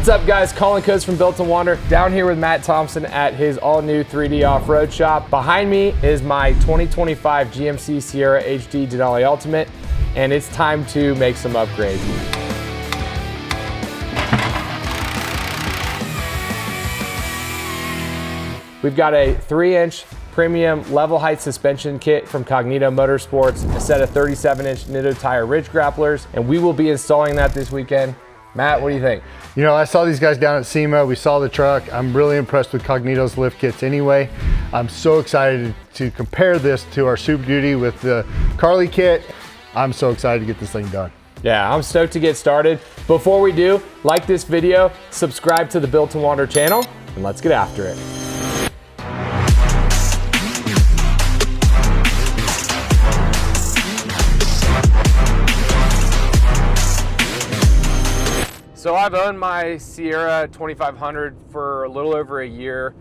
What's up guys, Colin Coates from Built to Wander, down here with Matt Thompson at his all-new 3D off-road shop. Behind me is my 2025 GMC Sierra HD Denali Ultimate, and it's time to make some upgrades. We've got a 3-inch premium level height suspension kit from Cognito Motorsports, a set of 37-inch Nitto Ridge Grapplers, and we will be installing that this weekend. Matt, what do you think? You know, I saw these guys down at SEMA. We saw the truck. I'm really impressed with Cognito's lift kits anyway. I'm so excited to compare this to our Super Duty with the Carly kit. I'm so excited to get this thing done. Yeah, I'm stoked to get started. Before we do, like this video, subscribe to the Built to Wander channel, and let's get after it. So I've owned my Sierra 2500 for a little over a year.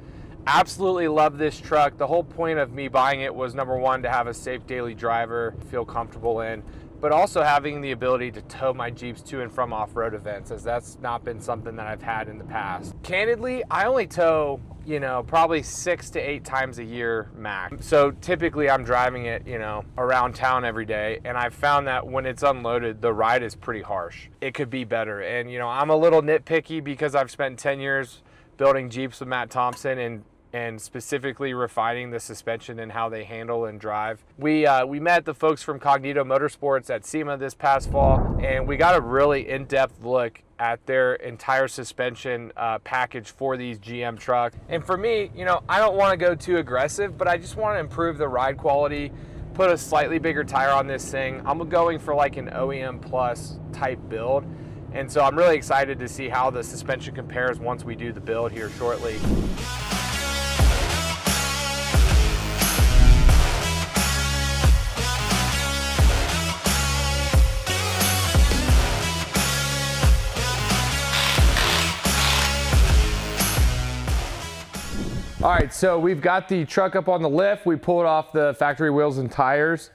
Absolutely love this truck. The whole point of me buying it was, number one, to have a safe daily driver, feel comfortable in, but also having the ability to tow my Jeeps to and from off-road events, as that's not been something that I've had in the past. Candidly, I only tow, you know, probably 6 to 8 times a year max. So typically I'm driving it, you know, around town every day, and I've found that when it's unloaded, the ride is pretty harsh. It could be better. And you know, I'm a little nitpicky because I've spent 10 years building Jeeps with Matt Thompson and specifically refining the suspension and how they handle and drive. We met the folks from Cognito Motorsports at SEMA this past fall, and we got a really in-depth look at their entire suspension package for these GM trucks. And for me, you know, I don't want to go too aggressive, but I just want to improve the ride quality, put a slightly bigger tire on this thing. I'm going for like an OEM plus type build. And so I'm really excited to see how the suspension compares once we do the build here shortly. All right, so we've got the truck up on the lift. We pulled off the factory wheels and tires,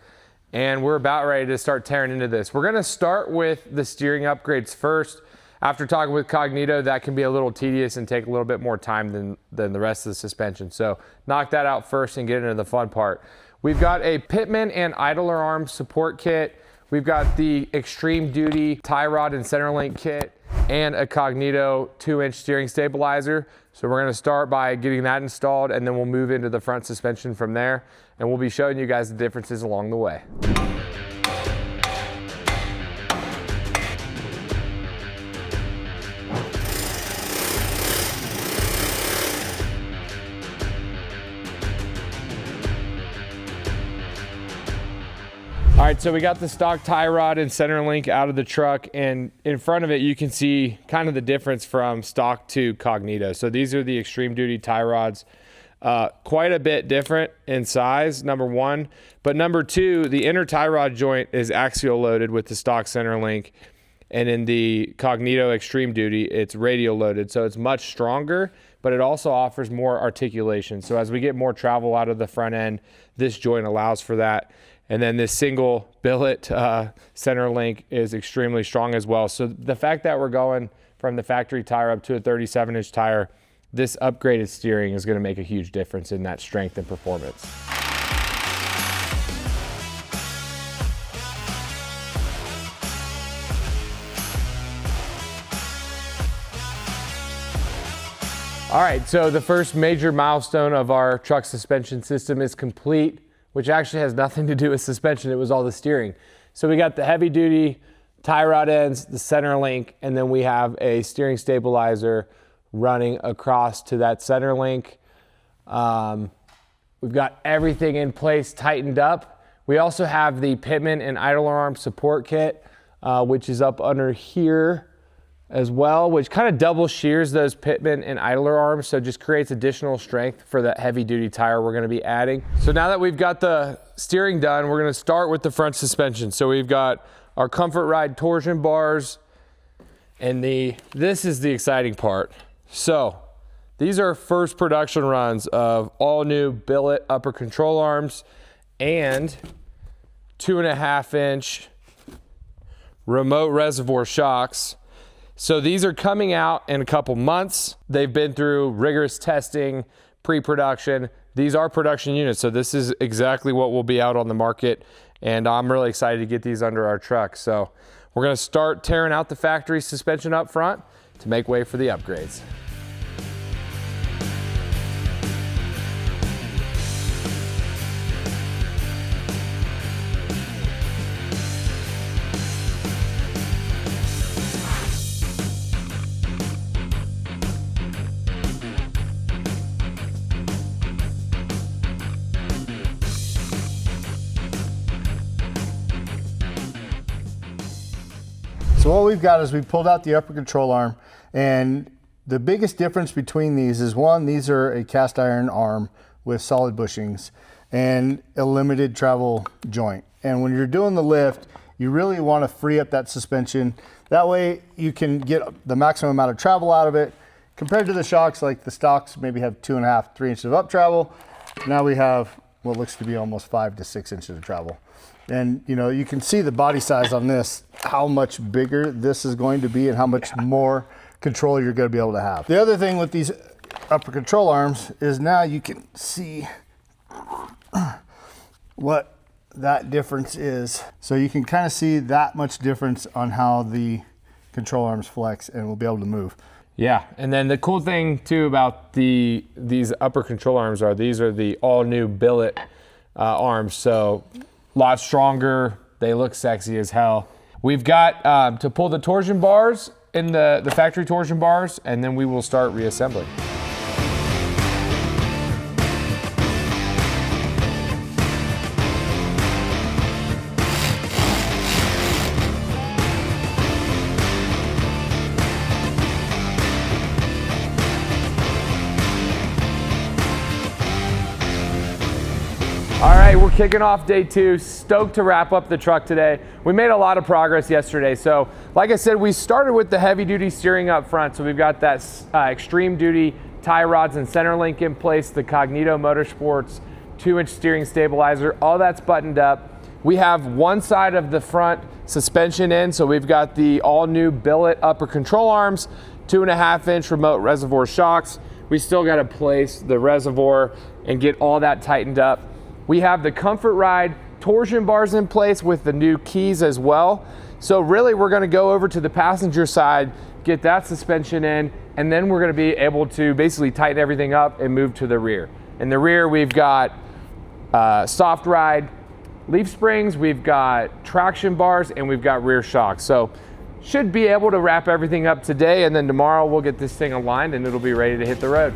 and we're about ready to start tearing into this. We're gonna start with the steering upgrades first. After talking with Cognito, that can be a little tedious and take a little bit more time than the rest of the suspension. So knock that out first and get into the fun part. We've got a pitman and idler arm support kit. We've got the extreme duty tie rod and center link kit and a Cognito 2-inch steering stabilizer. So we're gonna start by getting that installed, and then we'll move into the front suspension from there, and we'll be showing you guys the differences along the way. All right, so we got the stock tie rod and center link out of the truck, and in front of it you can see kind of the difference from stock to Cognito. So these are the extreme duty tie rods, quite a bit different in size, number one, but number two, the inner tie rod joint is axial loaded with the stock center link, and in the Cognito extreme duty it's radial loaded, so it's much stronger, but it also offers more articulation. So as we get more travel out of the front end, this joint allows for that. And then this single billet center link is extremely strong as well. So the fact that we're going from the factory tire up to a 37-inch tire, this upgraded steering is gonna make a huge difference in that strength and performance. All right, so the first major milestone of our truck suspension system is complete, which actually has nothing to do with suspension, it was all the steering. So we got the heavy duty tie rod ends, the center link, and then we have a steering stabilizer running across to that center link. We've got everything in place, tightened up. We also have the pitman and idler arm support kit, which is up under here as well, which kind of double shears those pitman and idler arms, so just creates additional strength for that heavy duty tire we're gonna be adding. So now that we've got the steering done, we're gonna start with the front suspension. So we've got our Comfort Ride torsion bars, and this is the exciting part. So these are first production runs of all new billet upper control arms and 2.5-inch remote reservoir shocks. So these are coming out in a couple months. They've been through rigorous testing, pre-production. These are production units, so this is exactly what will be out on the market, and I'm really excited to get these under our truck. So we're gonna start tearing out the factory suspension up front to make way for the upgrades. So what we've got is we pulled out the upper control arm, and the biggest difference between these is, one, these are a cast iron arm with solid bushings and a limited travel joint. And when you're doing the lift, you really want to free up that suspension. That way you can get the maximum amount of travel out of it. Compared to the shocks, like the stocks maybe have 2.5, 3 inches of up travel. Now we have what looks to be almost 5 to 6 inches of travel. And you know, you can see the body size on this, how much bigger this is going to be and how much more control you're going to be able to have. The other thing with these upper control arms is now you can see what that difference is. So you can kind of see that much difference on how the control arms flex, and we'll be able to move. Yeah, and then the cool thing too about these upper control arms are these are the all new billet arms. So a lot stronger, they look sexy as hell. We've got to pull the torsion bars in the factory torsion bars, and then we will start reassembling. All right, we're kicking off day 2. Stoked to wrap up the truck today. We made a lot of progress yesterday. So like I said, we started with the heavy duty steering up front. So we've got that extreme duty tie rods and center link in place, the Cognito Motorsports 2-inch steering stabilizer, all that's buttoned up. We have one side of the front suspension in. So we've got the all new billet upper control arms, 2.5-inch remote reservoir shocks. We still got to place the reservoir and get all that tightened up. We have the Comfort Ride torsion bars in place with the new keys as well. So really we're gonna go over to the passenger side, get that suspension in, and then we're gonna be able to basically tighten everything up and move to the rear. In the rear, we've got soft ride leaf springs, we've got traction bars, and we've got rear shocks. So should be able to wrap everything up today, and then tomorrow we'll get this thing aligned and it'll be ready to hit the road.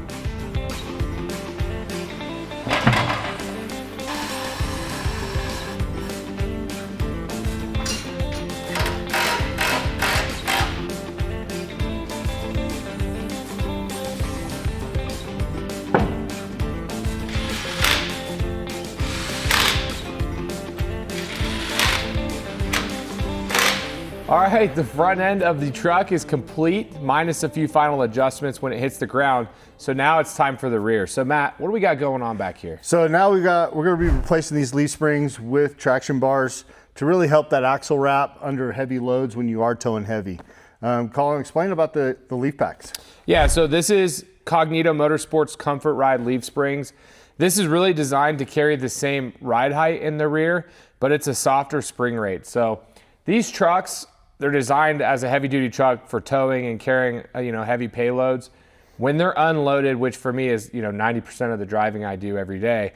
All right, the front end of the truck is complete, minus a few final adjustments when it hits the ground. So now it's time for the rear. So Matt, what do we got going on back here? So now we're gonna be replacing these leaf springs with traction bars to really help that axle wrap under heavy loads when you are towing heavy. Colin, explain about the leaf packs. Yeah, so this is Cognito Motorsports Comfort Ride leaf springs. This is really designed to carry the same ride height in the rear, but it's a softer spring rate. So these trucks, they're designed as a heavy duty truck for towing and carrying, heavy payloads. When they're unloaded, which for me is, 90% of the driving I do every day,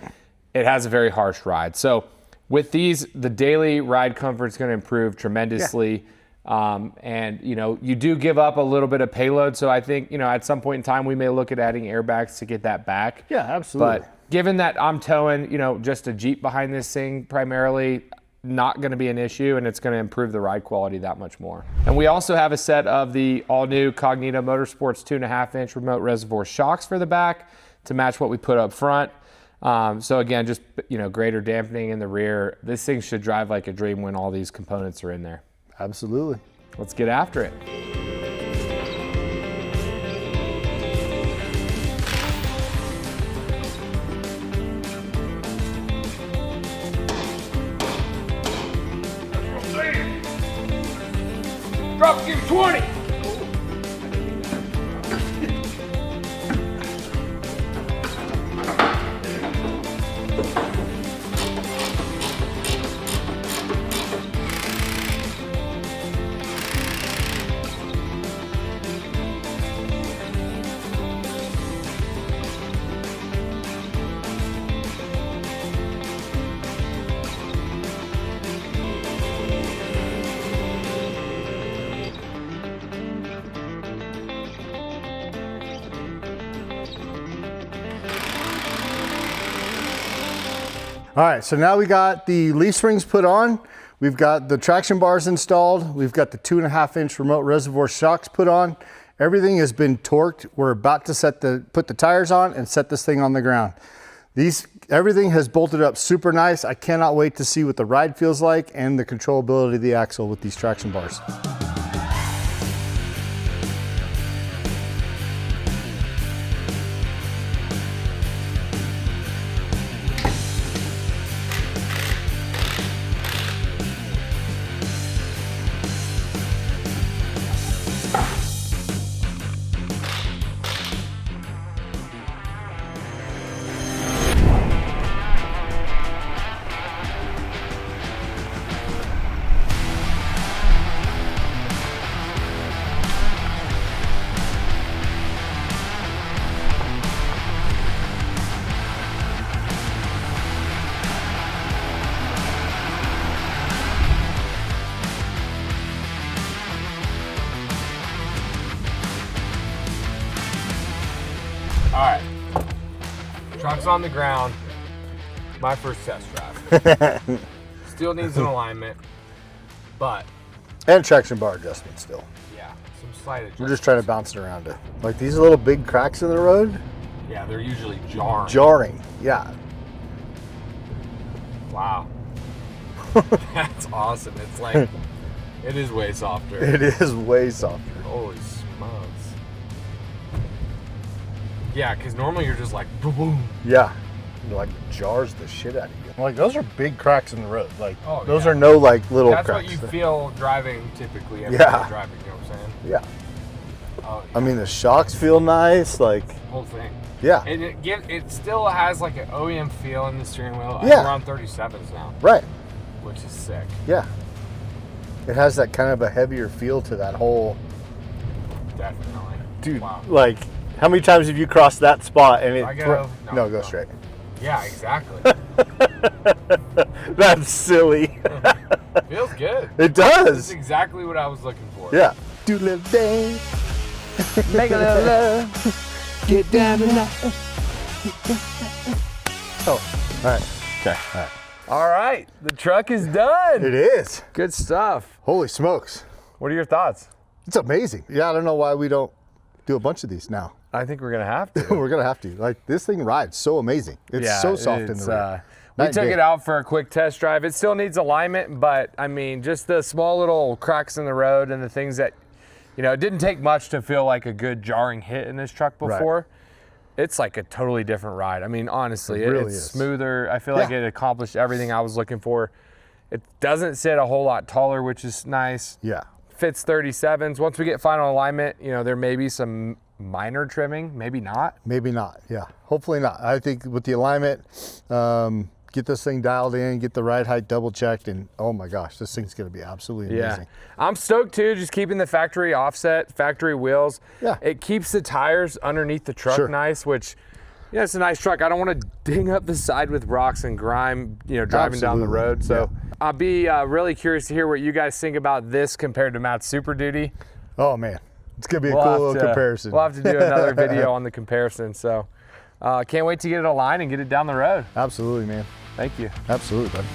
it has a very harsh ride. So with these, the daily ride comfort is going to improve tremendously. Yeah. And you do give up a little bit of payload. So I think, at some point in time, we may look at adding airbags to get that back. Yeah, absolutely. But given that I'm towing, just a Jeep behind this thing primarily, not going to be an issue, and it's going to improve the ride quality that much more. And we also have a set of the all-new Cognito Motorsports 2.5-inch remote reservoir shocks for the back to match what we put up front. So again, just greater dampening in the rear. This thing should drive like a dream when all these components are in there. Absolutely. Let's get after it. Drop gear 20. All right, so now we got the leaf springs put on. We've got the traction bars installed. We've got the 2.5-inch remote reservoir shocks put on. Everything has been torqued. We're about to put the tires on and set this thing on the ground. Everything has bolted up super nice. I cannot wait to see what the ride feels like and the controllability of the axle with these traction bars. All right, truck's on the ground. My first test drive. Still needs an alignment, but. And traction bar adjustment still. Yeah, some slight adjustments. We're just trying to bounce it around it. Like these little big cracks in the road. Yeah, they're usually jarring. Jarring, yeah. Wow. That's awesome. It's like, it is way softer. It is way softer. Holy smokes. Yeah, because normally you're just like, boom, boom. Yeah, it like jars the shit out of you. Like those are big cracks in the road. Like those yeah. are no like little That's cracks. what you feel driving typically every Yeah. day driving, you know what I'm saying? Yeah. Oh, yeah. I mean, the shocks feel nice. Like, Whole thing. yeah. And it still has like an OEM feel in the steering wheel. Yeah. We're on 37s now. Right. Which is sick. Yeah. It has that kind of a heavier feel to that whole. Definitely. Dude, Wow. like, how many times have you crossed that spot and it? I go, no, go straight. Yeah, exactly. That's silly. Feels good. It This does. is exactly what I was looking for. Yeah. Do a little dance. Make a little love. Get down tonight. Oh, all right. Okay, all right. All right, the truck is done. It is. Good stuff. Holy smokes. What are your thoughts? It's amazing. Yeah, I don't know why we don't do a bunch of these now. I think we're gonna have to. We're gonna have to. Like, this thing rides so amazing. It's so soft in the rear. We took it out for a quick test drive. It still needs alignment, but I mean, just the small little cracks in the road and the things that, you know, it didn't take much to feel like a good jarring hit in this truck before. Right. It's like a totally different ride. I mean, honestly, It really it's is. smoother. I feel like it accomplished everything I was looking for. It doesn't sit a whole lot taller, which is nice. Yeah. Fits 37s. Once we get final alignment, you know, there may be some minor trimming, maybe not. Maybe not. Yeah. Hopefully not. I think with the alignment, get this thing dialed in, get the ride height double checked, and oh my gosh, this thing's gonna be absolutely amazing. I'm stoked too, just keeping the factory offset, factory wheels. Yeah. It keeps the tires underneath the truck nice, which, yeah, it's a nice truck. I don't want to ding up the side with rocks and grime, you know, driving down the road. So I'll be really curious to hear what you guys think about this compared to Matt's Super Duty. Oh man, it's gonna be a cool little comparison. We'll have to do another video on the comparison. So can't wait to get it aligned and get it down the road. Absolutely, man. Thank you. Absolutely, buddy.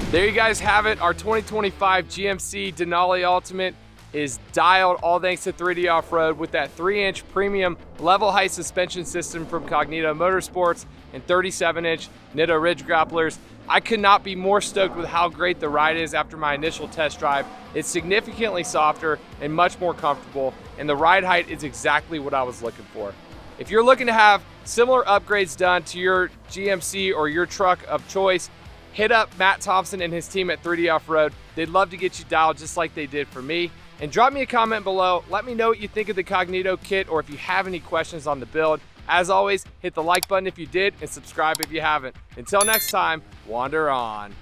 There you guys have it. Our 2025 GMC Denali Ultimate is dialed, all thanks to 3D Off-Road with that 3-inch premium level height suspension system from Cognito Motorsports and 37-inch Nitto Ridge Grapplers. I could not be more stoked with how great the ride is after my initial test drive. It's significantly softer and much more comfortable, and the ride height is exactly what I was looking for. If you're looking to have similar upgrades done to your GMC or your truck of choice, hit up Matt Thompson and his team at 3D Off-Road. They'd love to get you dialed just like they did for me. And drop me a comment below. Let me know what you think of the Cognito kit or if you have any questions on the build. As always, hit the like button if you did and subscribe if you haven't. Until next time, wander on.